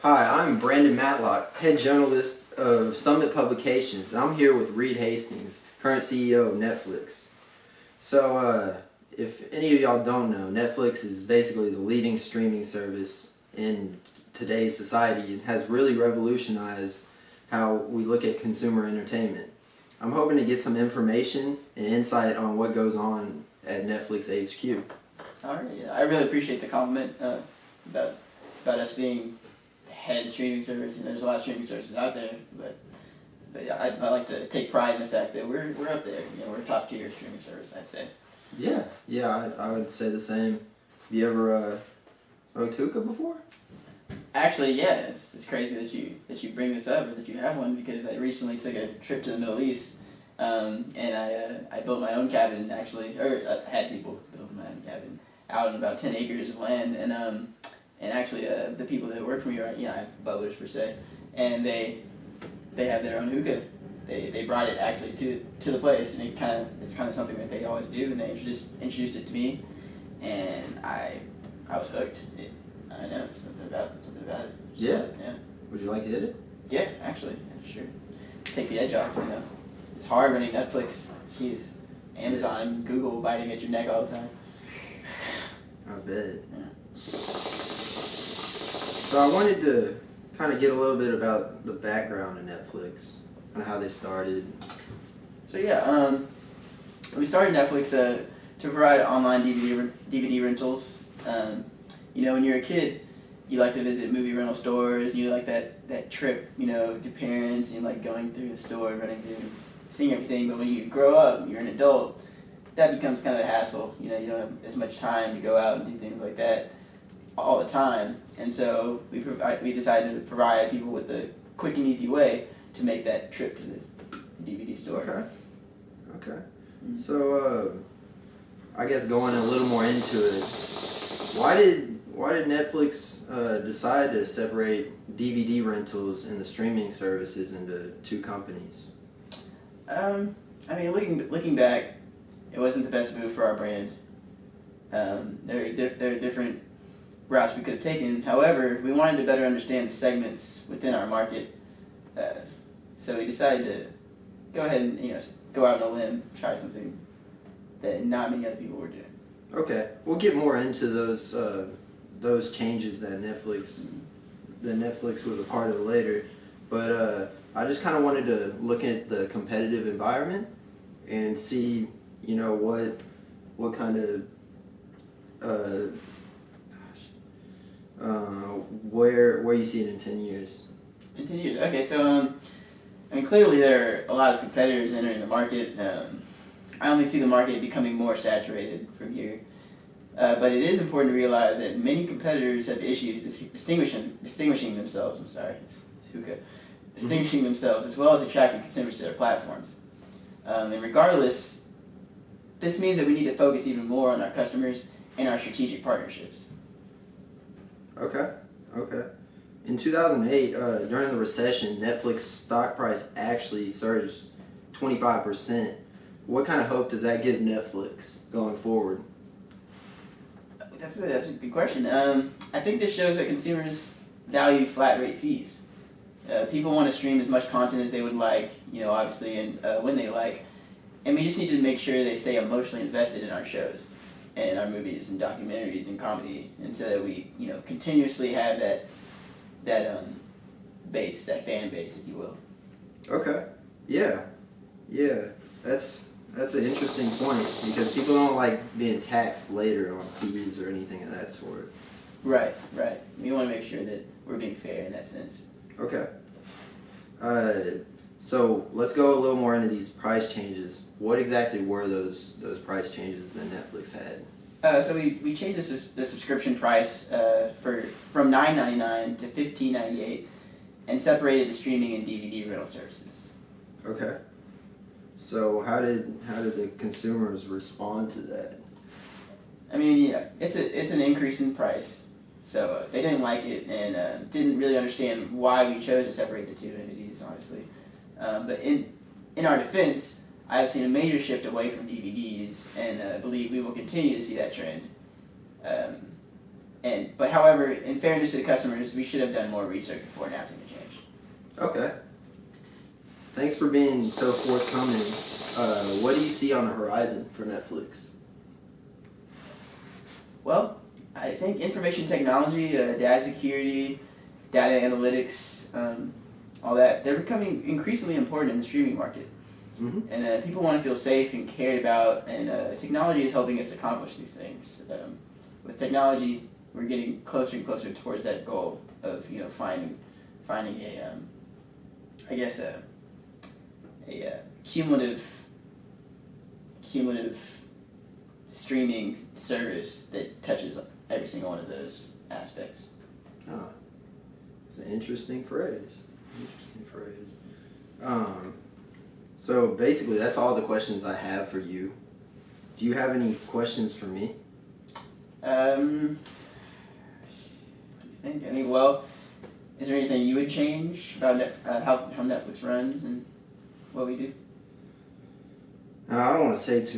Hi, I'm Brandon Matlock, head journalist of Summit Publications, and I'm here with Reed Hastings, current CEO of Netflix. So, if any of y'all don't know, Netflix is basically the leading streaming service in today's society and has really revolutionized how we look at consumer entertainment. I'm hoping to get some information and insight on what goes on at Netflix HQ. All right, yeah. I really appreciate the compliment about us being the head streaming service. You know, there's a lot of streaming services out there, but yeah, I like to take pride in the fact that we're up there. You know, we're a top tier streaming service, I'd say. Yeah, I would say the same. Have you ever smoked hookah before? Actually, yeah, it's crazy that you bring this up or that you have one, because I recently took a trip to the Middle East, and I built my own cabin actually, or had people build my own cabin out on about 10 acres of land, and actually the people that work for me are, you know, I have butlers per se, and they have their own hookah. They brought it actually to the place, and it's kind of something that they always do, and they introduced it to me, and I was hooked. I know something about it. Yeah. Yeah. Would you like to hit it? Yeah, actually, yeah, sure. Take the edge off. You know, it's hard running Netflix. Jeez, Amazon, Google biting at your neck all the time. I bet. Yeah. So I wanted to kind of get a little bit about the background of Netflix and how they started. So yeah, we started Netflix to provide online DVD rentals. You know, when you're a kid, you like to visit movie rental stores. You like that trip, you know, with your parents, and you like going through the store, running through, seeing everything. But when you grow up, you're an adult, that becomes kind of a hassle. You know, you don't have as much time to go out and do things like that all the time. And so we decided to provide people with a quick and easy way to make that trip to the DVD store. Okay. Mm-hmm. So I guess going a little more into it, why did Netflix decide to separate DVD rentals and the streaming services into two companies? I mean, looking back, it wasn't the best move for our brand. There are different routes we could have taken. However, we wanted to better understand the segments within our market, so we decided to go ahead and, you know, go out on a limb, try something that not many other people were doing. Okay, we'll get more into those changes that Netflix was a part of later, but I just kind of wanted to look at the competitive environment and see, you know, what kind of where you see it in 10 years. In 10 years, okay. So I mean, clearly there are a lot of competitors entering the market. I only see the market becoming more saturated from here. But it is important to realize that many competitors have issues distinguishing themselves. I'm sorry, it's hookah. Distinguishing themselves, as well as attracting consumers to their platforms. And regardless, this means that we need to focus even more on our customers and our strategic partnerships. Okay. In 2008, during the recession, Netflix stock price actually surged 25%. What kind of hope does that give Netflix going forward? That's a good question. I think this shows that consumers value flat rate fees. People want to stream as much content as they would like, you know, obviously, and when they like. And we just need to make sure they stay emotionally invested in our shows and our movies and documentaries and comedy, and so that we, you know, continuously have that base, that fan base, if you will. Okay. Yeah. That's an interesting point, because people don't like being taxed later on fees or anything of that sort. Right. We want to make sure that we're being fair in that sense. Okay. So let's go a little more into these price changes. What exactly were those price changes that Netflix had? So we changed the subscription price from $9.99 to $15.98, and separated the streaming and DVD rental services. Okay. So how did the consumers respond to that? I mean, yeah, it's an increase in price, so they didn't like it, and didn't really understand why we chose to separate the two entities, honestly. But in our defense, I have seen a major shift away from DVDs, and believe we will continue to see that trend. But however, in fairness to the customers, we should have done more research before announcing the change. Okay. Thanks for being so forthcoming. What do you see on the horizon for Netflix? Well, I think information technology, data security, data analytics, all that, they're becoming increasingly important in the streaming market. Mm-hmm. And people want to feel safe and cared about, and technology is helping us accomplish these things. With technology, we're getting closer and closer towards that goal of finding a I guess a cumulative streaming service that touches every single one of those aspects. Oh, it's an interesting phrase. So basically, that's all the questions I have for you. Do you have any questions for me? What do you think? I mean, well, is there anything you would change about how Netflix runs and what we do? I don't want to say too